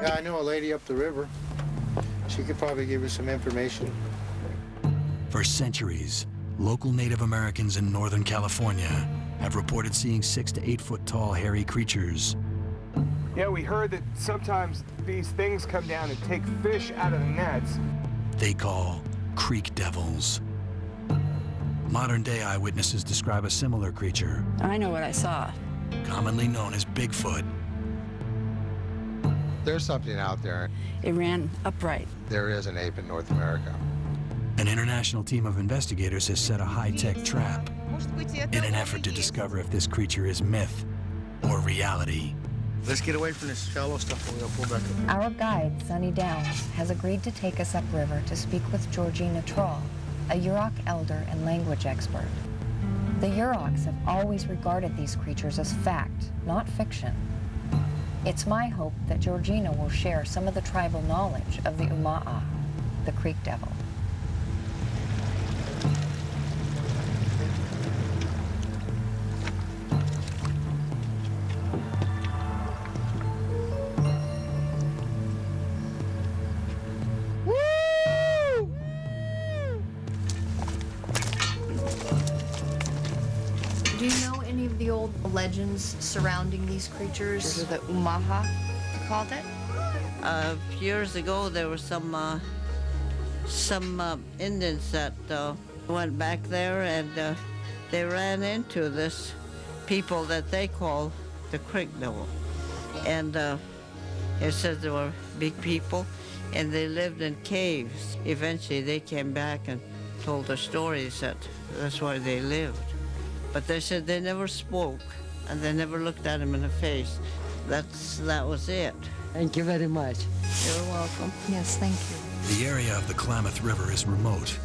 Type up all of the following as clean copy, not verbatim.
Yeah, I know a lady up the river. She could probably give you some information. For centuries, local Native Americans in Northern California have reported seeing 6 to 8 foot tall hairy creatures. Yeah, we heard that sometimes these things come down and take fish out of the nets. They call creek devils. Modern-day eyewitnesses describe a similar creature, I know what I saw. commonly known as Bigfoot. There's something out there. It ran upright. There is an ape in North America. An international team of investigators has set a high-tech trap in an effort to discover if this creature is myth or reality. Let's get away from this shallow stuff and we'll pull back up. Our guide, Sonny Downs, has agreed to take us upriver to speak with Georgina Troll, a Yurok elder and language expert. The Yuroks have always regarded these creatures as fact, not fiction. It's my hope that Georgina will share some of the tribal knowledge of the Uma'a, the creek devil. Do you know any of the old legends surrounding these creatures? The Umaha, you called it? Years ago, there were some Indians that went back there, and they ran into this people that they call the creek devil. And it says they were big people, and they lived in caves. Eventually, they came back and told the stories that that's where they lived. But they said they never spoke, and they never looked at him in the face. That was it. Thank you very much. You're welcome. Yes, thank you. The area of the Klamath River is remote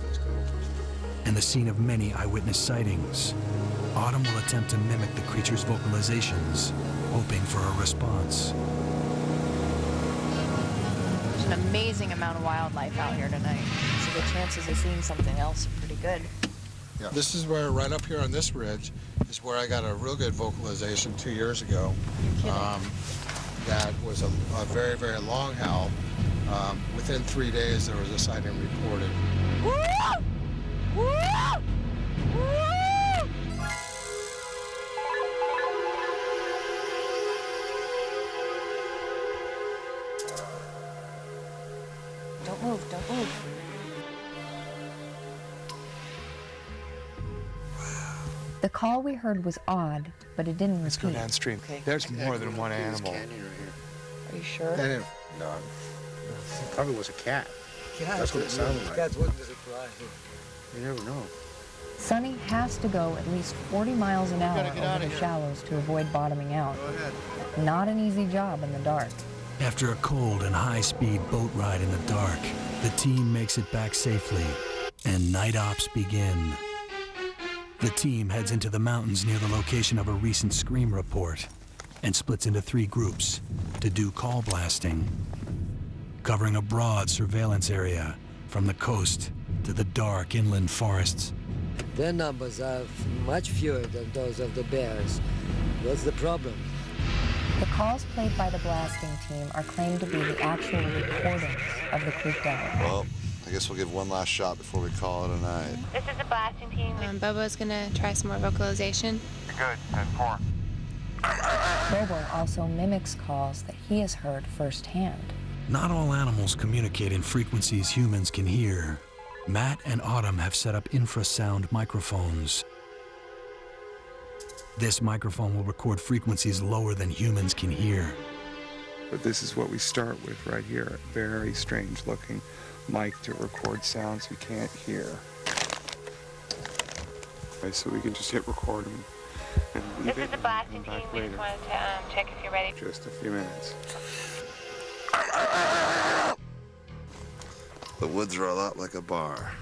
and the scene of many eyewitness sightings. Autumn will attempt to mimic the creature's vocalizations, hoping for a response. There's an amazing amount of wildlife out here tonight, so the chances of seeing something else are pretty good. Yeah. This is where, right up here on this ridge, is where I got a real good vocalization 2 years ago. That was a very, very long howl. Within 3 days, there was a sighting reported. Don't move, don't move. The call we heard was odd, but it didn't Let's go repeat. downstream. Okay. There's more than one animal. Are you sure? No, it probably was a cat. That's what it sounded like. That wouldn't surprise you. You never know. Sonny has to go at least 40 miles an hour over the shallows to avoid bottoming out. Go ahead. Not an easy job in the dark. After a cold and high-speed boat ride in the dark, the team makes it back safely, and night ops begin. The team heads into the mountains near the location of a recent scream report and splits into 3 groups to do call blasting, covering a broad surveillance area from the coast to the dark inland forests. Their numbers are much fewer than those of the bears. What's the problem? The calls played by the blasting team are claimed to be the actual recordings of the creek devil. Well, I guess we'll give one last shot before we call it a night. This is the blasting team. Bobo's gonna try some more vocalization. Good, 10-4. Bobo also mimics calls that he has heard firsthand. Not all animals communicate in frequencies humans can hear. Matt and Autumn have set up infrasound microphones. This microphone will record frequencies lower than humans can hear. But this is what we start with right here. A very strange looking mic to record sounds you can't hear. Okay, so we can just hit record and leave This is the blasting team. We just wanted to check if you're ready. Just a few minutes. The woods are a lot like a bar.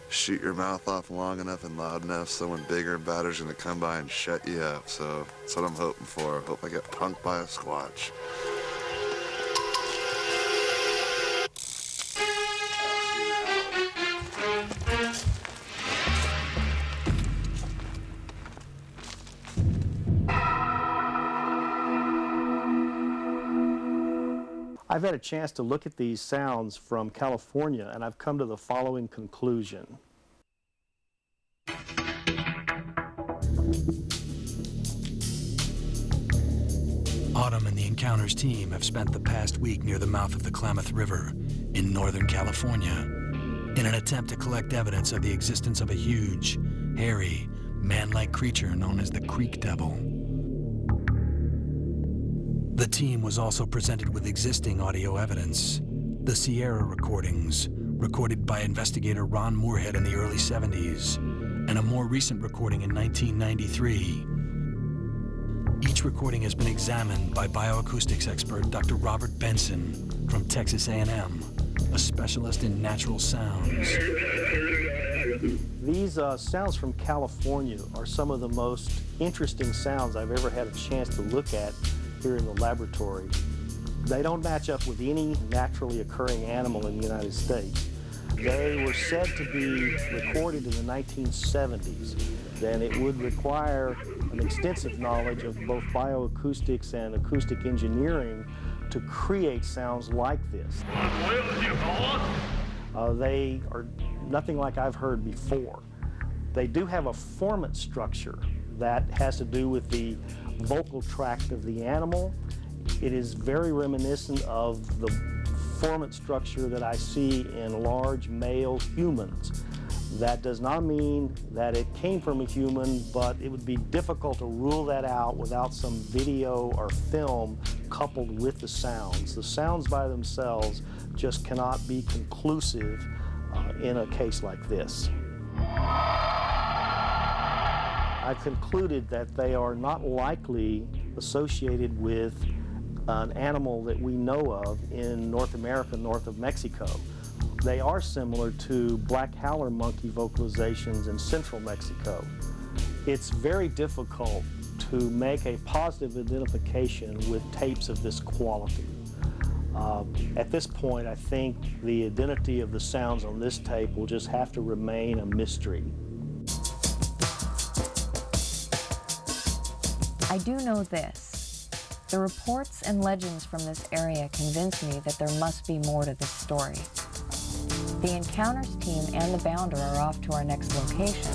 Shoot your mouth off long enough and loud enough, someone bigger and badder's gonna come by and shut you up. So that's what I'm hoping for. Hope I get punked by a squatch. I've had a chance to look at these sounds from California, and I've come to the following conclusion. Autumn and the Encounters team have spent the past week near the mouth of the Klamath River in Northern California in an attempt to collect evidence of the existence of a huge, hairy, man-like creature known as the Creek Devil. The team was also presented with existing audio evidence, the Sierra recordings, recorded by investigator Ron Moorhead in the early 70s, and a more recent recording in 1993. Each recording has been examined by bioacoustics expert Dr. Robert Benson from Texas A&M, a specialist in natural sounds. These sounds from California are some of the most interesting sounds I've ever had a chance to look at here in the laboratory. They don't match up with any naturally occurring animal in the United States. They were said to be recorded in the 1970s. Then it would require an extensive knowledge of both bioacoustics and acoustic engineering to create sounds like this. They are nothing like I've heard before. They do have a formant structure that has to do with the vocal tract of the animal. It is very reminiscent of the formant structure that I see in large male humans. That does not mean that it came from a human, but it would be difficult to rule that out without some video or film coupled with the sounds. The sounds by themselves just cannot be conclusive in a case like this. I've concluded that they are not likely associated with an animal that we know of in North America, north of Mexico. They are similar to black howler monkey vocalizations in central Mexico. It's very difficult to make a positive identification with tapes of this quality. At this point, I think the identity of the sounds on this tape will just have to remain a mystery. I do know this. The reports and legends from this area convince me that there must be more to this story. The Encounters team and the Bounder are off to our next location,